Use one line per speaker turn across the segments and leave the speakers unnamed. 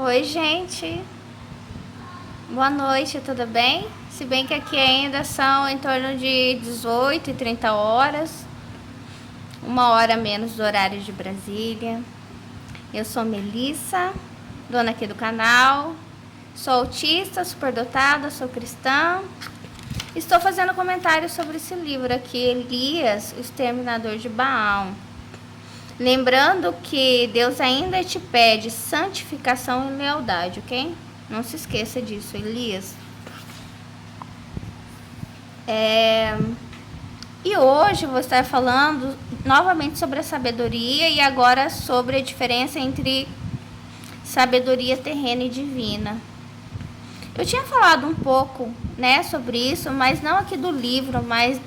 Oi, gente. Boa noite, tudo bem? Se bem que aqui ainda são em torno de 18 e 30 horas, uma hora menos do horário de Brasília. Eu sou Melissa, dona aqui do canal. Sou autista, superdotada, sou cristã. Estou fazendo comentários sobre esse livro aqui, Elias, o Exterminador de Baal. Lembrando que Deus ainda te pede santificação e lealdade, ok? Não se esqueça disso, Elias. E hoje eu vou estar falando novamente sobre a sabedoria e agora sobre a diferença entre sabedoria terrena e divina. Eu tinha falado um pouco, né, sobre isso, mas não aqui do livro, mas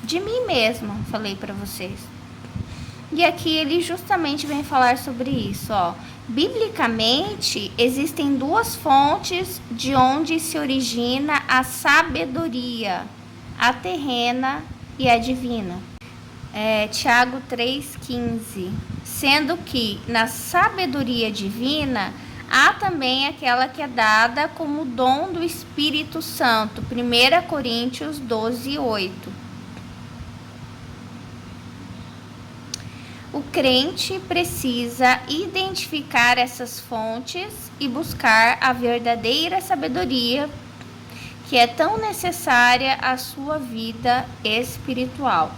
de mim mesma, falei para vocês. E aqui ele justamente vem falar sobre isso, ó. Biblicamente, existem duas fontes de onde se origina a sabedoria, a terrena e a divina. Tiago 3,15. Sendo que na sabedoria divina há também aquela que é dada como dom do Espírito Santo. 1 Coríntios 12:8. O crente precisa identificar essas fontes e buscar a verdadeira sabedoria que é tão necessária à sua vida espiritual.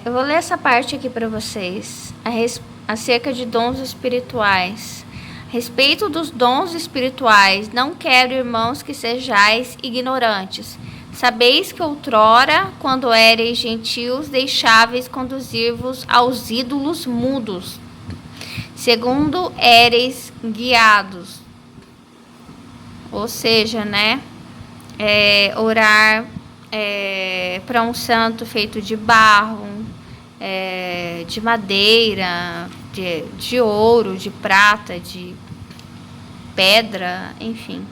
Eu vou ler essa parte aqui para vocês, acerca de dons espirituais. A respeito dos dons espirituais, não quero, irmãos, que sejais ignorantes. Sabeis que outrora, quando éreis gentios, deixáveis conduzir-vos aos ídolos mudos, segundo éreis guiados. Ou seja, né? Orar para um santo feito de barro, de madeira, de ouro, de prata, de pedra, enfim.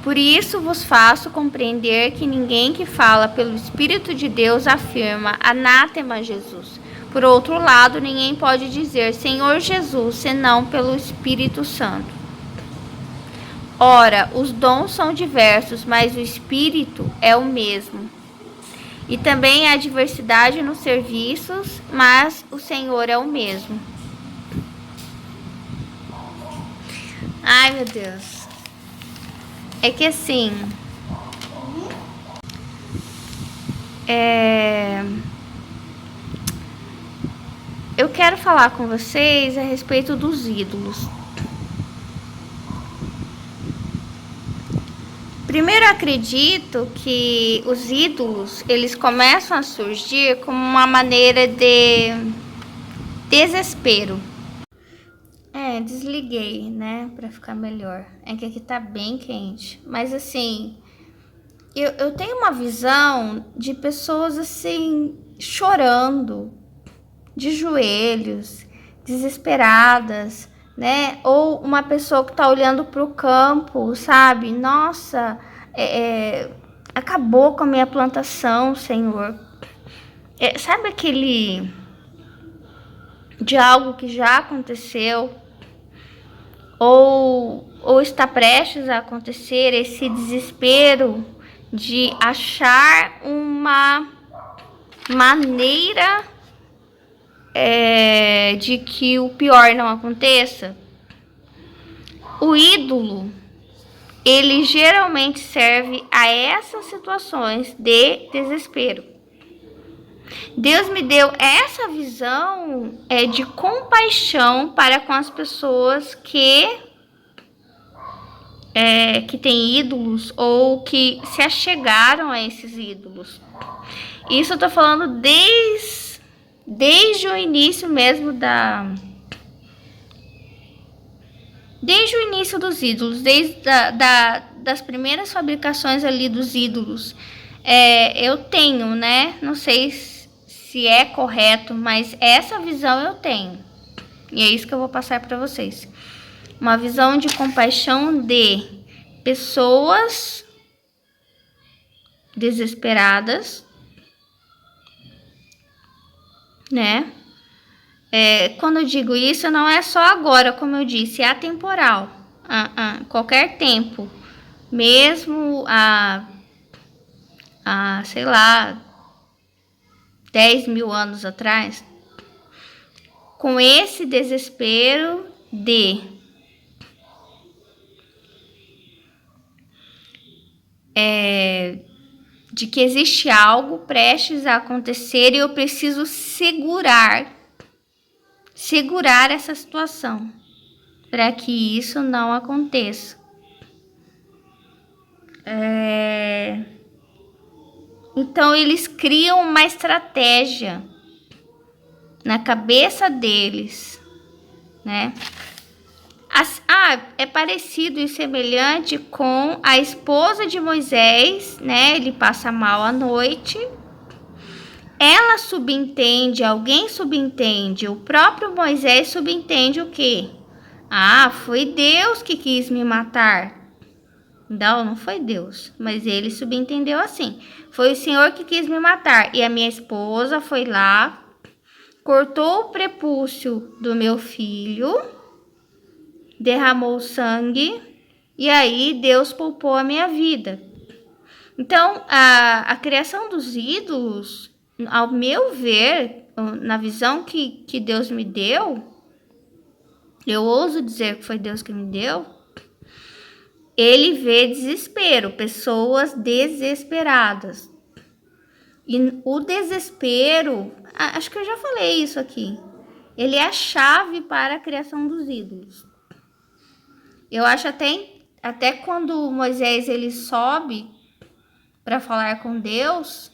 Por isso vos faço compreender que ninguém que fala pelo Espírito de Deus afirma anátema Jesus. Por outro lado, ninguém pode dizer Senhor Jesus, senão pelo Espírito Santo. Ora, os dons são diversos, mas o Espírito é o mesmo. E também há diversidade nos serviços, mas o Senhor é o mesmo. Ai, meu Deus. É que assim, eu quero falar com vocês a respeito dos ídolos. Primeiro, acredito que os ídolos, eles começam a surgir como uma maneira de desespero. Desliguei, né, pra ficar melhor. É que aqui tá bem quente. Mas assim, eu tenho uma visão de pessoas assim, chorando, de joelhos, desesperadas, né? Ou uma pessoa que tá olhando pro campo, sabe? Nossa, acabou com a minha plantação, Senhor. Sabe aquele de algo que já aconteceu ou está prestes a acontecer, esse desespero de achar uma maneira de que o pior não aconteça. O ídolo, ele geralmente serve a essas situações de desespero. Deus me deu essa visão de compaixão para com as pessoas que têm ídolos ou que se achegaram a esses ídolos. Isso eu tô falando desde o início mesmo desde o início dos ídolos, desde das primeiras fabricações ali dos ídolos. Eu tenho, né? Não sei se é correto, mas essa visão eu tenho. E é isso que eu vou passar para vocês. Uma visão de compaixão de pessoas desesperadas, né? Quando eu digo isso, não é só agora, como eu disse, é atemporal. Qualquer tempo, mesmo sei lá, 10 mil anos atrás, com esse desespero de que existe algo prestes a acontecer e eu preciso segurar essa situação para que isso não aconteça. Então eles criam uma estratégia na cabeça deles, né? É parecido e semelhante com a esposa de Moisés, né? Ele passa mal à noite. Ela subentende, alguém subentende, o próprio Moisés subentende o quê? Foi Deus que quis me matar. Não foi Deus, mas ele subentendeu assim. Foi o Senhor que quis me matar. E a minha esposa foi lá, cortou o prepúcio do meu filho, derramou sangue, e aí Deus poupou a minha vida. Então, a criação dos ídolos, ao meu ver, na visão que Deus me deu, eu ouso dizer que foi Deus que me deu, ele vê desespero, pessoas desesperadas. E o desespero, acho que eu já falei isso aqui, ele é a chave para a criação dos ídolos. Eu acho até quando Moisés ele sobe para falar com Deus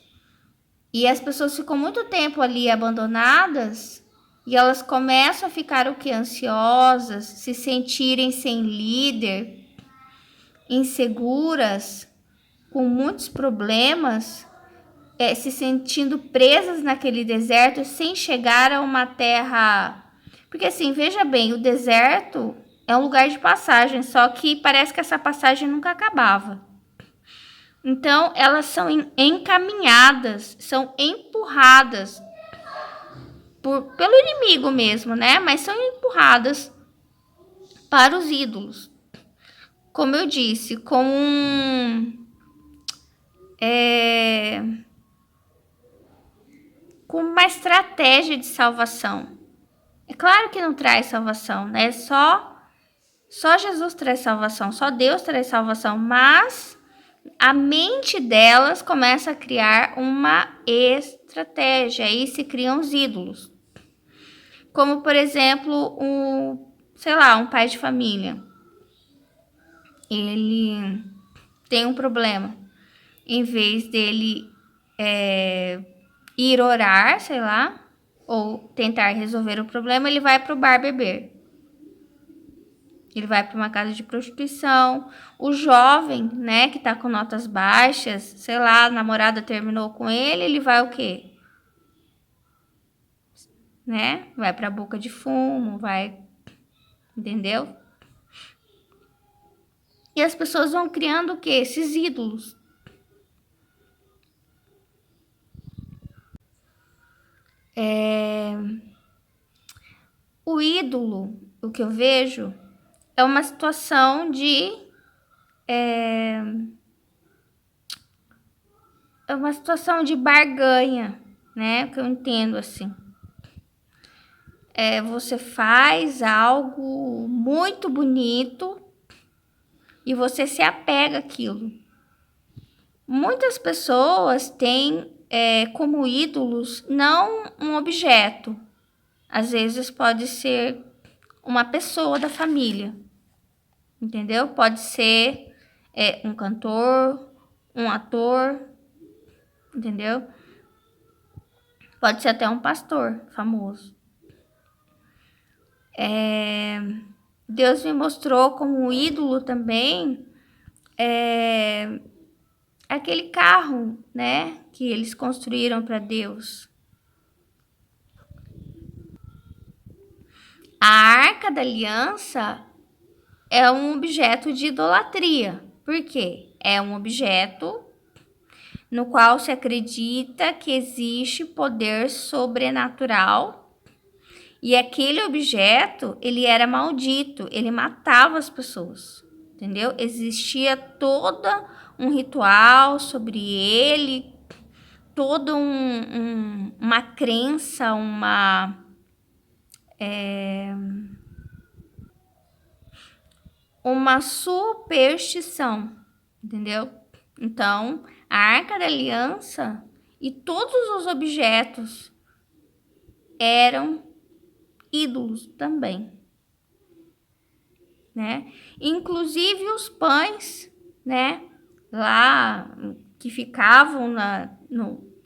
e as pessoas ficam muito tempo ali abandonadas e elas começam a ficar ansiosas, se sentirem sem líder, inseguras, com muitos problemas, se sentindo presas naquele deserto sem chegar a uma terra. Porque assim, veja bem, o deserto é um lugar de passagem, só que parece que essa passagem nunca acabava. Então, elas são encaminhadas, são empurradas pelo inimigo mesmo, né? Mas são empurradas para os ídolos. Como eu disse, com uma estratégia de salvação. É claro que não traz salvação, né? Só Jesus traz salvação, só Deus traz salvação, mas a mente delas começa a criar uma estratégia, aí se criam os ídolos. Como, por exemplo, um pai de família. Ele tem um problema. Em vez dele ir orar, ou tentar resolver o problema, ele vai para o bar beber. Ele vai para uma casa de prostituição. O jovem, né, que tá com notas baixas, a namorada terminou com ele vai o quê? Né? Vai para a boca de fumo, entendeu? E as pessoas vão criando o quê? Esses ídolos. O ídolo, o que eu vejo, é uma situação de é uma situação de barganha, né? Que eu entendo assim. Você faz algo muito bonito e você se apega àquilo. Muitas pessoas têm como ídolos não um objeto. Às vezes pode ser uma pessoa da família, entendeu? Pode ser um cantor, um ator, entendeu? Pode ser até um pastor famoso. Deus me mostrou como um ídolo também aquele carro, né, que eles construíram para Deus. A Arca da Aliança é um objeto de idolatria. Por quê? É um objeto no qual se acredita que existe poder sobrenatural E aquele objeto, ele era maldito, ele matava as pessoas, entendeu? Existia todo um ritual sobre ele, toda uma crença, uma superstição, entendeu? Então, a Arca da Aliança e todos os objetos eram ídolos também, né? Inclusive os pães, né? Lá que ficavam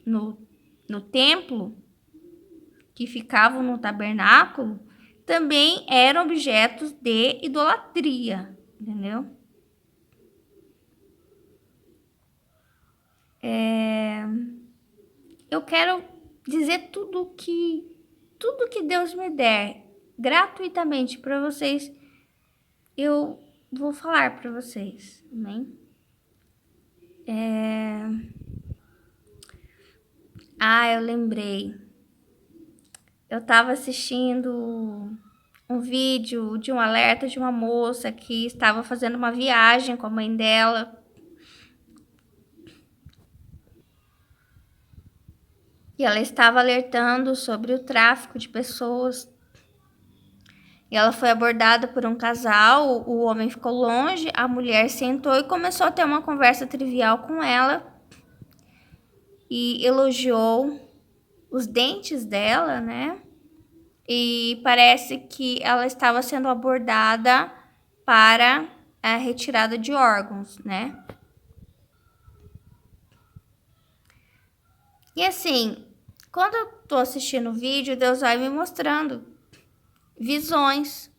no templo, que ficavam no tabernáculo, também eram objetos de idolatria, entendeu? Eu quero dizer tudo que Deus me der gratuitamente para vocês, eu vou falar para vocês, amém? Eu lembrei. Eu estava assistindo um vídeo de um alerta de uma moça que estava fazendo uma viagem com a mãe dela. E ela estava alertando sobre o tráfico de pessoas. E ela foi abordada por um casal, o homem ficou longe, a mulher sentou e começou a ter uma conversa trivial com ela. E elogiou os dentes dela, né? E parece que ela estava sendo abordada para a retirada de órgãos, né? E assim, quando eu tô assistindo o vídeo, Deus vai me mostrando visões.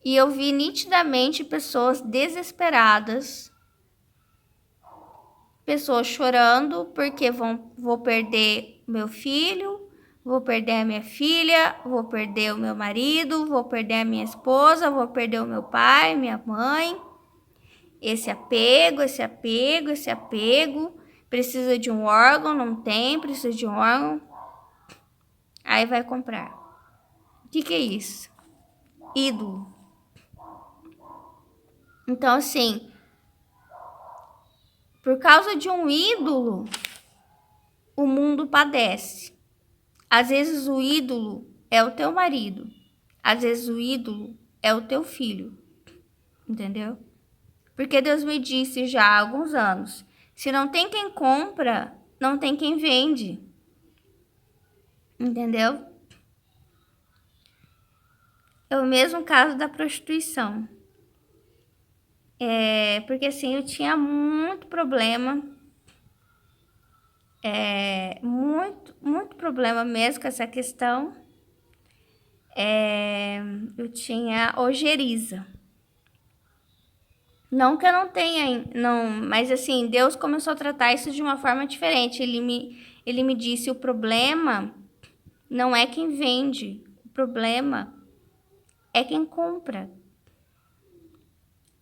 E eu vi nitidamente pessoas desesperadas, pessoas chorando porque vou perder meu filho, vou perder a minha filha, vou perder o meu marido, vou perder a minha esposa, vou perder o meu pai, minha mãe. Esse apego, precisa de um órgão, não tem, precisa de um órgão. Aí vai comprar. O que é isso? Ídolo. Então, assim, por causa de um ídolo, o mundo padece. Às vezes o ídolo é o teu marido. Às vezes o ídolo é o teu filho. Entendeu? Porque Deus me disse já há alguns anos, se não tem quem compra, não tem quem vende. Entendeu? É o mesmo caso da prostituição. Porque assim, eu tinha muito problema. Muito problema mesmo com essa questão. Eu tinha ojeriza. Não que eu não tenha, não, mas assim, Deus começou a tratar isso de uma forma diferente. Ele me disse, o problema não é quem vende, o problema é quem compra.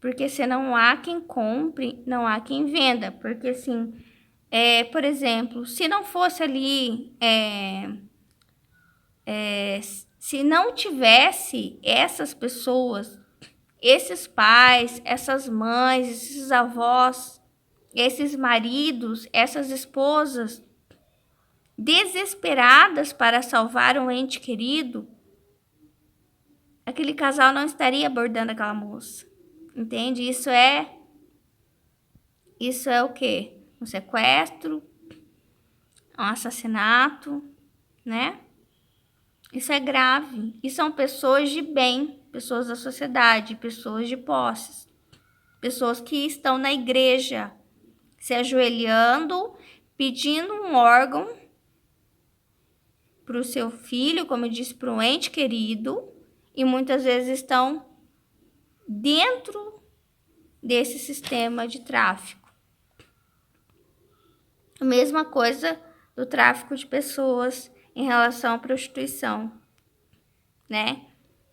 Porque se não há quem compre, não há quem venda. Porque assim, por exemplo, se não fosse ali, se não tivesse essas pessoas, esses pais, essas mães, esses avós, esses maridos, essas esposas desesperadas para salvar um ente querido, aquele casal não estaria abordando aquela moça. Entende? Isso é o quê? Um sequestro, um assassinato, né? Isso é grave. E são pessoas de bem, pessoas da sociedade, pessoas de posses, pessoas que estão na igreja, se ajoelhando, pedindo um órgão para o seu filho, como eu disse, para um ente querido, e muitas vezes estão dentro desse sistema de tráfico. A mesma coisa do tráfico de pessoas em relação à prostituição, né?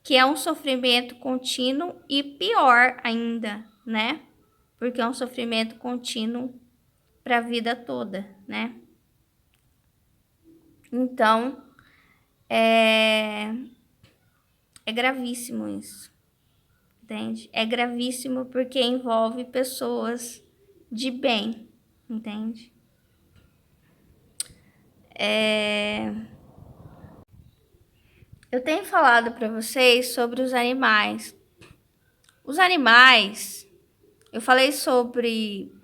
Que é um sofrimento contínuo e pior ainda, né? Porque é um sofrimento contínuo para a vida toda, né? Então, É gravíssimo isso, entende? É gravíssimo porque envolve pessoas de bem, entende? Eu tenho falado para vocês sobre os animais. Os animais, eu falei sobre.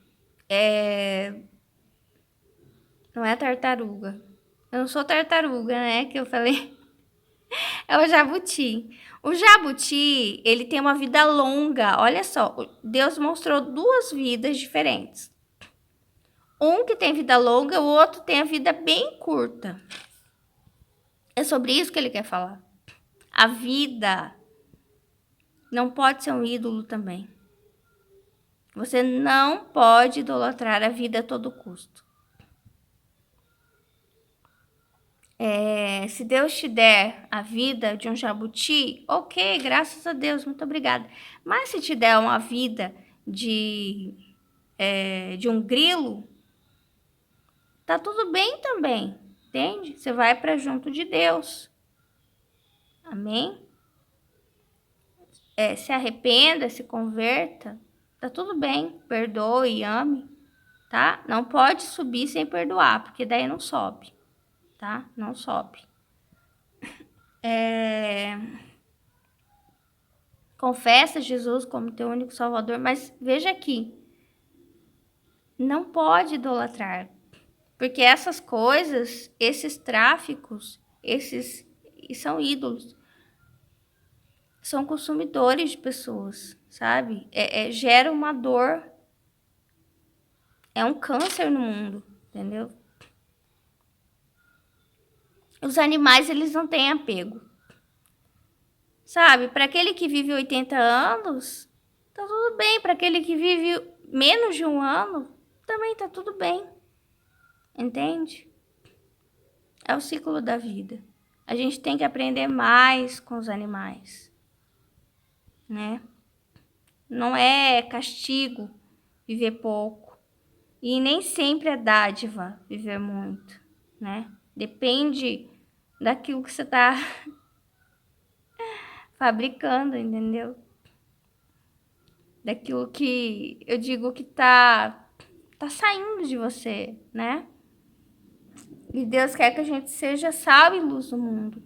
Não é tartaruga. Eu não sou tartaruga, né? Que eu falei. É o jabuti. O jabuti, ele tem uma vida longa. Olha só, Deus mostrou duas vidas diferentes. Um que tem vida longa, o outro tem a vida bem curta. É sobre isso que ele quer falar. A vida não pode ser um ídolo também. Você não pode idolatrar a vida a todo custo. Se Deus te der a vida de um jabuti, ok, graças a Deus, muito obrigada. Mas se te der uma vida de um grilo, tá tudo bem também, entende? Você vai para junto de Deus. Amém? Se arrependa, se converta, tá tudo bem, perdoe, ame, tá? Não pode subir sem perdoar, porque daí não sobe, tá? Não sobe. Confessa Jesus como teu único salvador, mas veja aqui, não pode idolatrar, porque essas coisas, esses tráficos, esses são ídolos, são consumidores de pessoas, sabe? Gera uma dor, é um câncer no mundo, entendeu? Os animais, eles não têm apego, sabe? Para aquele que vive 80 anos, tá tudo bem. Para aquele que vive menos de um ano, também tá tudo bem, entende? É o ciclo da vida. A gente tem que aprender mais com os animais, né? Não é castigo viver pouco. E nem sempre é dádiva viver muito, né? Depende daquilo que você tá fabricando, entendeu? Daquilo que eu digo que tá saindo de você, né? E Deus quer que a gente seja sal e luz no mundo.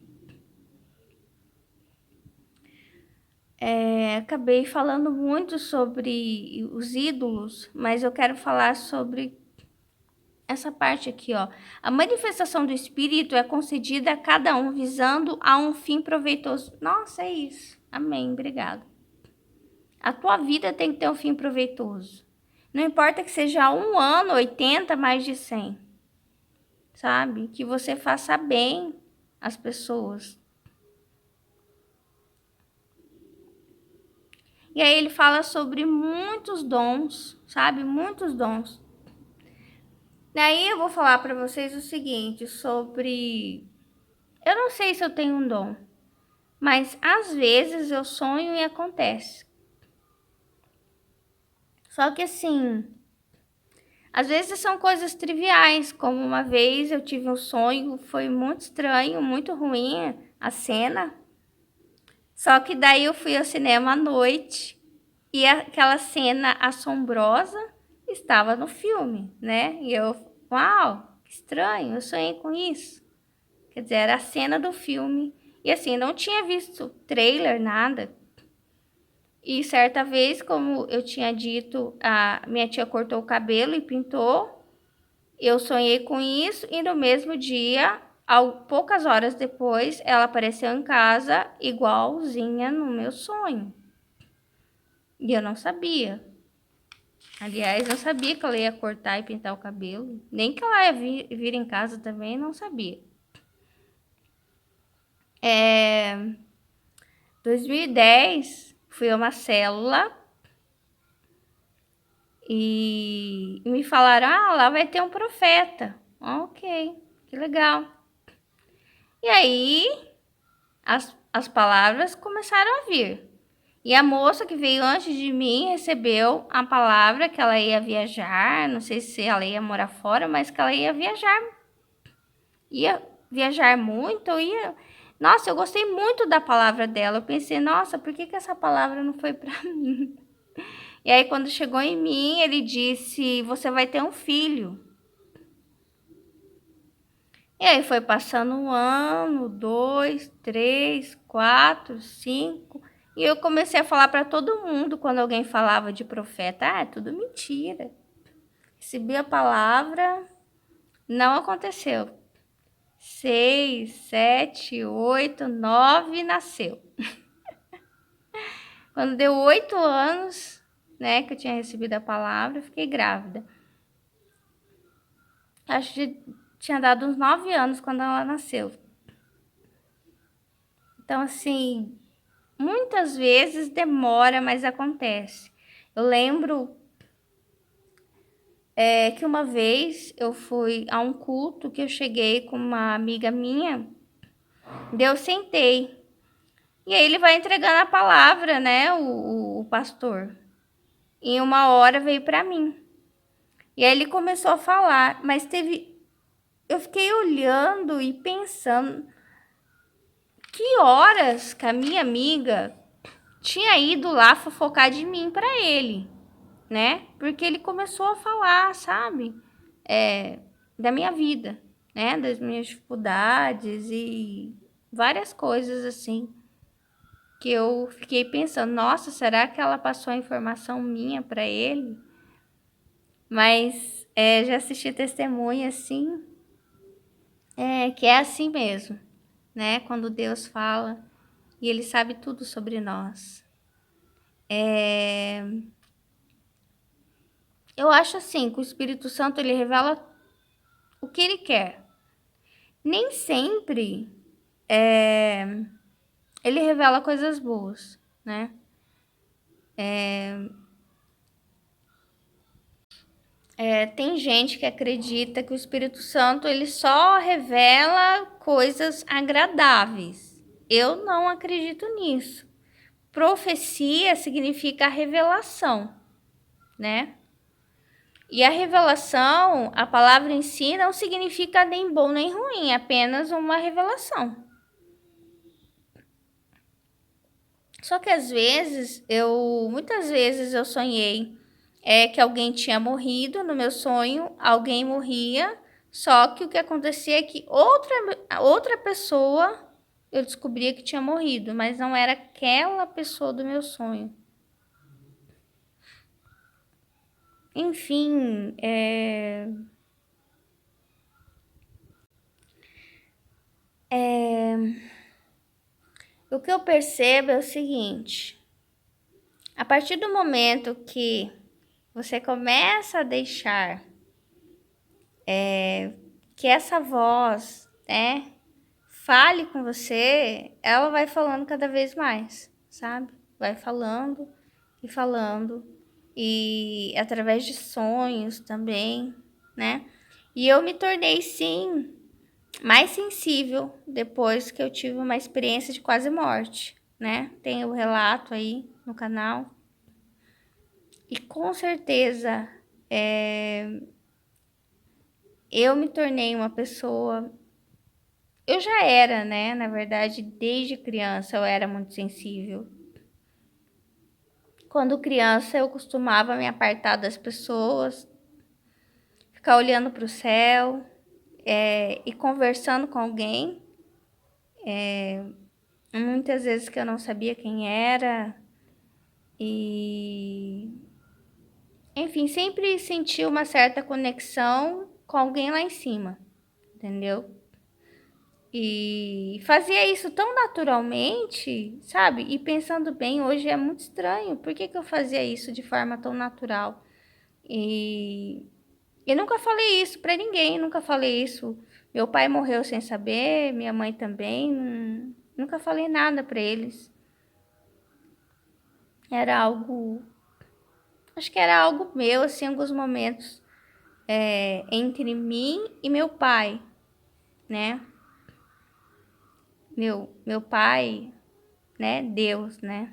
Acabei falando muito sobre os ídolos, mas eu quero falar sobre essa parte aqui, ó. A manifestação do Espírito é concedida a cada um visando a um fim proveitoso. Nossa, é isso. Amém, obrigada. A tua vida tem que ter um fim proveitoso. Não importa que seja 1 ano, 80, mais de 100. Sabe? Que você faça bem às pessoas. E aí ele fala sobre muitos dons, sabe? Muitos dons. Daí eu vou falar para vocês o seguinte sobre... Eu não sei se eu tenho um dom, mas às vezes eu sonho e acontece. Só que assim, às vezes são coisas triviais, como uma vez eu tive um sonho, foi muito estranho, muito ruim a cena. Só que daí eu fui ao cinema à noite e aquela cena assombrosa estava no filme, né? E eu, uau, que estranho, eu sonhei com isso. Quer dizer, era a cena do filme. E assim, não tinha visto trailer, nada. E certa vez, como eu tinha dito, a minha tia cortou o cabelo e pintou. Eu sonhei com isso e no mesmo dia, poucas horas depois, ela apareceu em casa igualzinha no meu sonho. E eu não sabia. Aliás, não sabia que ela ia cortar e pintar o cabelo. Nem que ela ia vir em casa também, não sabia. 2010, fui a uma célula e me falaram, lá vai ter um profeta. Ok, que legal. E aí, as palavras começaram a vir. E a moça que veio antes de mim recebeu a palavra que ela ia viajar, não sei se ela ia morar fora, mas que ela ia viajar. Ia viajar muito, ia... Nossa, eu gostei muito da palavra dela. Eu pensei, nossa, por que essa palavra não foi para mim? E aí, quando chegou em mim, ele disse: você vai ter um filho. E aí foi passando um ano, 2, 3, 4, 5. E eu comecei a falar para todo mundo quando alguém falava de profeta: ah, é tudo mentira. Recebi a palavra, não aconteceu. 6, 7, 8, 9, nasceu. Quando deu 8 anos, né, que eu tinha recebido a palavra, eu fiquei grávida. Acho que tinha dado uns 9 anos quando ela nasceu. Então, assim, muitas vezes demora, mas acontece. Eu lembro que uma vez eu fui a um culto que eu cheguei com uma amiga minha, daí eu sentei. E aí ele vai entregando a palavra, né, o pastor. Em uma hora veio para mim. E aí ele começou a falar, mas eu fiquei olhando e pensando que horas que a minha amiga tinha ido lá fofocar de mim para ele, né? Porque ele começou a falar, sabe? Da minha vida, né? Das minhas dificuldades e várias coisas assim. Que eu fiquei pensando, nossa, será que ela passou a informação minha para ele? Mas já assisti testemunha assim, que é assim mesmo, né? Quando Deus fala e Ele sabe tudo sobre nós. Eu acho assim que o Espírito Santo ele revela o que Ele quer. Nem sempre Ele revela coisas boas, né? Tem gente que acredita que o Espírito Santo ele só revela coisas agradáveis. Eu não acredito nisso. Profecia significa revelação, né? E a revelação, a palavra em si não significa nem bom nem ruim, é apenas uma revelação. Só que muitas vezes eu sonhei que alguém tinha morrido no meu sonho, alguém morria, só que o que acontecia é que outra pessoa eu descobria que tinha morrido, mas não era aquela pessoa do meu sonho. Enfim, o que eu percebo é o seguinte: a partir do momento que você começa a deixar que essa voz, né, fale com você, ela vai falando cada vez mais, sabe? Vai falando e falando, e através de sonhos também, né? E eu me tornei, sim, mais sensível depois que eu tive uma experiência de quase morte, né? Tem o relato aí no canal. E com certeza eu me tornei uma pessoa. Eu já era, né? Na verdade, desde criança eu era muito sensível. Quando criança eu costumava me apartar das pessoas, ficar olhando para o céu e conversando com alguém. Muitas vezes que eu não sabia quem era. E enfim, sempre senti uma certa conexão com alguém lá em cima, entendeu? E fazia isso tão naturalmente, sabe? E pensando bem, hoje é muito estranho. Por que eu fazia isso de forma tão natural? E eu nunca falei isso pra ninguém, nunca falei isso. Meu pai morreu sem saber, minha mãe também. Nunca falei nada pra eles. Era algo, acho que era algo meu, assim, em alguns momentos, entre mim e meu pai, né? Meu pai, né? Deus, né?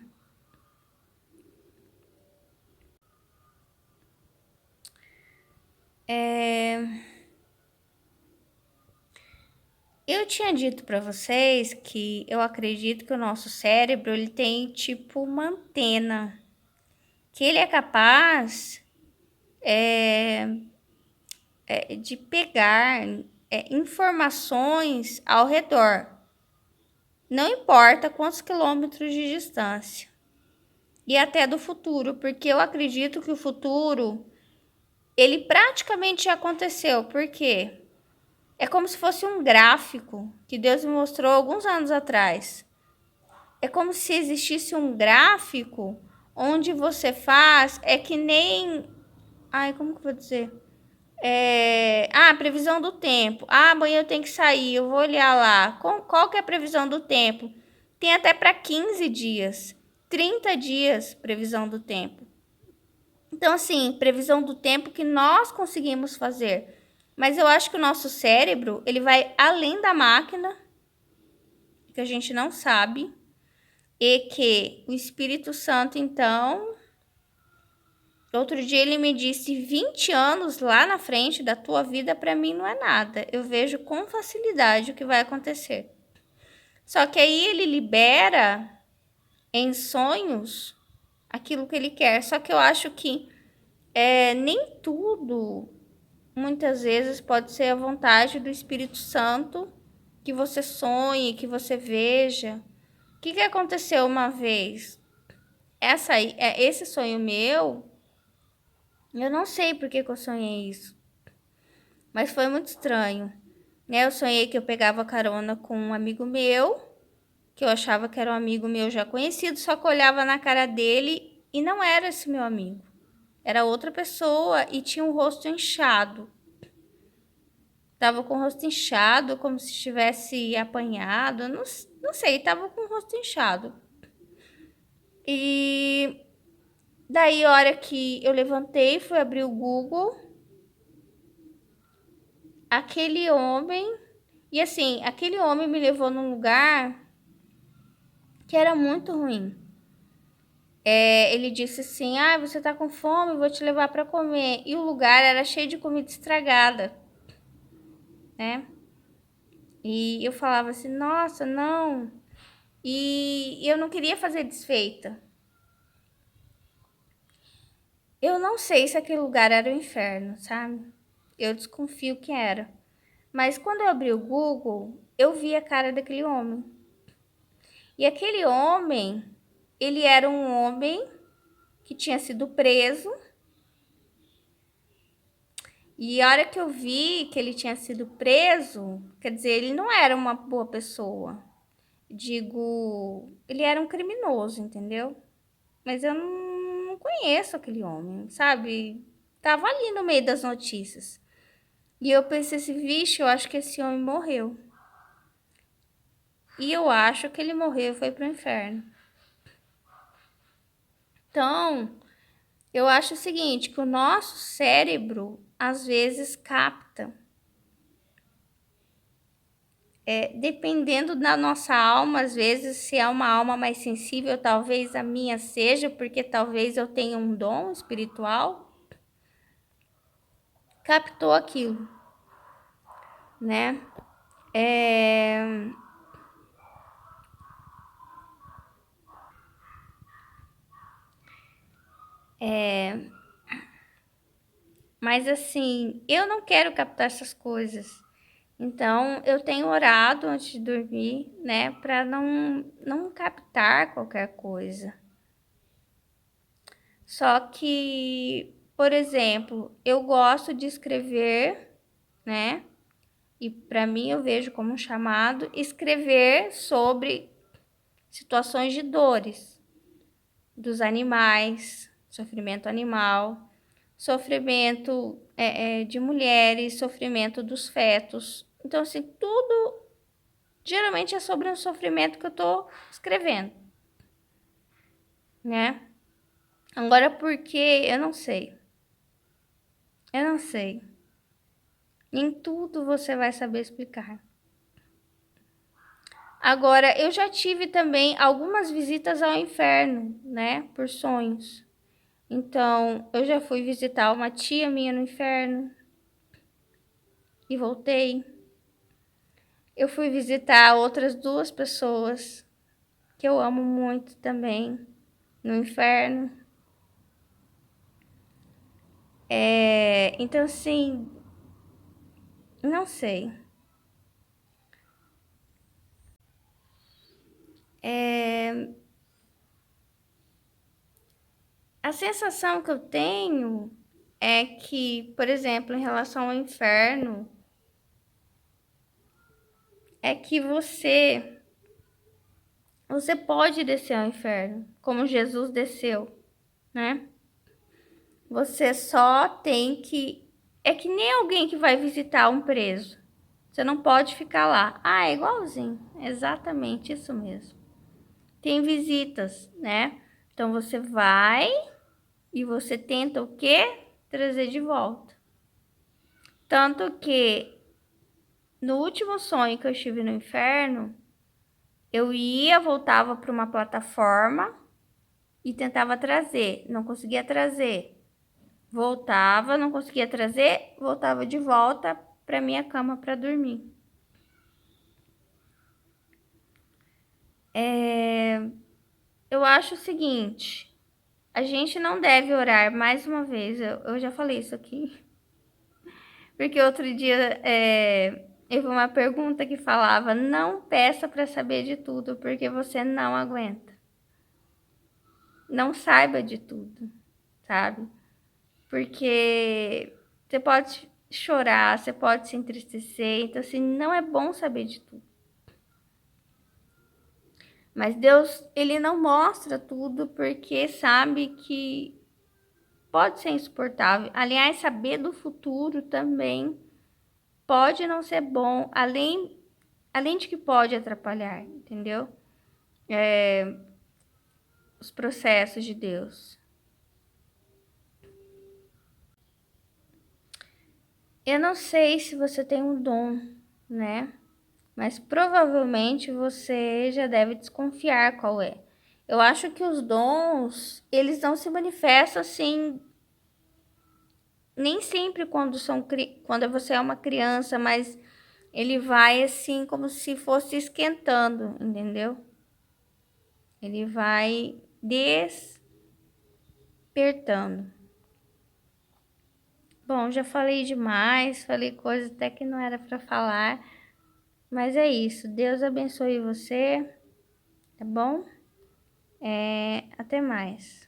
Eu tinha dito para vocês que eu acredito que o nosso cérebro ele tem tipo uma antena, que ele é capaz de pegar informações ao redor, não importa quantos quilômetros de distância, e até do futuro, porque eu acredito que o futuro ele praticamente já aconteceu, porque é como se fosse um gráfico que Deus me mostrou alguns anos atrás. É como se existisse um gráfico onde você faz, é que nem, ai, como que eu vou dizer? Previsão do tempo. Amanhã eu tenho que sair, eu vou olhar lá. Qual que é a previsão do tempo? Tem até para 15 dias, 30 dias previsão do tempo. Então, assim, previsão do tempo que nós conseguimos fazer. Mas eu acho que o nosso cérebro, ele vai além da máquina, que a gente não sabe, e que o Espírito Santo, então, outro dia ele me disse 20 anos lá na frente da tua vida para mim não é nada. Eu vejo com facilidade o que vai acontecer. Só que aí ele libera em sonhos aquilo que ele quer. Só que eu acho que nem tudo, muitas vezes, pode ser a vontade do Espírito Santo que você sonhe, que você veja. O que aconteceu uma vez? Esse sonho meu, eu não sei por que eu sonhei isso, mas foi muito estranho, né? Eu sonhei que eu pegava carona com um amigo meu, que eu achava que era um amigo meu já conhecido, só que eu olhava na cara dele e não era esse meu amigo. Era outra pessoa e tinha um rosto inchado. Tava com o rosto inchado, como se tivesse apanhado. Não sei, tava com o rosto inchado. E daí, a hora que eu levantei, fui abrir o Google, aquele homem. E assim, aquele homem me levou num lugar que era muito ruim. Ele disse assim: você tá com fome, vou te levar para comer. E o lugar era cheio de comida estragada, né? E eu falava assim: nossa, não. E eu não queria fazer desfeita. Eu não sei se aquele lugar era o inferno, sabe? Eu desconfio que era. Mas quando eu abri o Google, eu vi a cara daquele homem. E aquele homem, ele era um homem que tinha sido preso. E a hora que eu vi que ele tinha sido preso, quer dizer, ele não era uma boa pessoa. Digo, ele era um criminoso, entendeu? Mas eu não conheço aquele homem, sabe? Tava ali no meio das notícias. E eu pensei assim, vixe, eu acho que esse homem morreu. E eu acho que ele morreu e foi pro inferno. Então, eu acho o seguinte, que o nosso cérebro, às vezes, capta. Dependendo da nossa alma, às vezes, se é uma alma mais sensível, talvez a minha seja, porque talvez eu tenha um dom espiritual, captou aquilo, né? Mas assim, eu não quero captar essas coisas. Então, eu tenho orado antes de dormir, né, para não captar qualquer coisa. Só que, por exemplo, eu gosto de escrever, né? E para mim eu vejo como um chamado escrever sobre situações de dores dos animais, sofrimento animal, sofrimento de mulheres, sofrimento dos fetos. Então, assim, tudo geralmente é sobre um sofrimento que eu tô escrevendo, né? Agora, por que? Eu não sei. Eu não sei. Nem tudo você vai saber explicar. Agora, eu já tive também algumas visitas ao inferno, né? Por sonhos. Então, eu já fui visitar uma tia minha no inferno e voltei. Eu fui visitar outras duas pessoas que eu amo muito também no inferno. Então, assim, não sei. A sensação que eu tenho é que, por exemplo, em relação ao inferno, é que você pode descer ao inferno, como Jesus desceu, né? Você só tem que. É que nem alguém que vai visitar um preso. Você não pode ficar lá. Ah, é igualzinho. Exatamente isso mesmo. Tem visitas, né? Então você vai e você tenta o quê? Trazer de volta. Tanto que no último sonho que eu estive no inferno, eu ia, voltava para uma plataforma e tentava trazer. Não conseguia trazer. Voltava, não conseguia trazer, voltava de volta para minha cama para dormir. Eu acho o seguinte, a gente não deve orar mais uma vez. Eu já falei isso aqui, porque outro dia eu vi uma pergunta que falava: não peça para saber de tudo, porque você não aguenta. Não saiba de tudo, sabe? Porque você pode chorar, você pode se entristecer, então assim, não é bom saber de tudo. Mas Deus, ele não mostra tudo porque sabe que pode ser insuportável. Aliás, saber do futuro também pode não ser bom, além de que pode atrapalhar, entendeu? Os processos de Deus. Eu não sei se você tem um dom, né? Mas provavelmente você já deve desconfiar qual é. Eu acho que os dons, eles não se manifestam assim, nem sempre quando você é uma criança, mas ele vai assim como se fosse esquentando, entendeu? Ele vai despertando. Bom, já falei demais, falei coisas até que não era para falar, mas é isso. Deus abençoe você, tá bom? Até mais.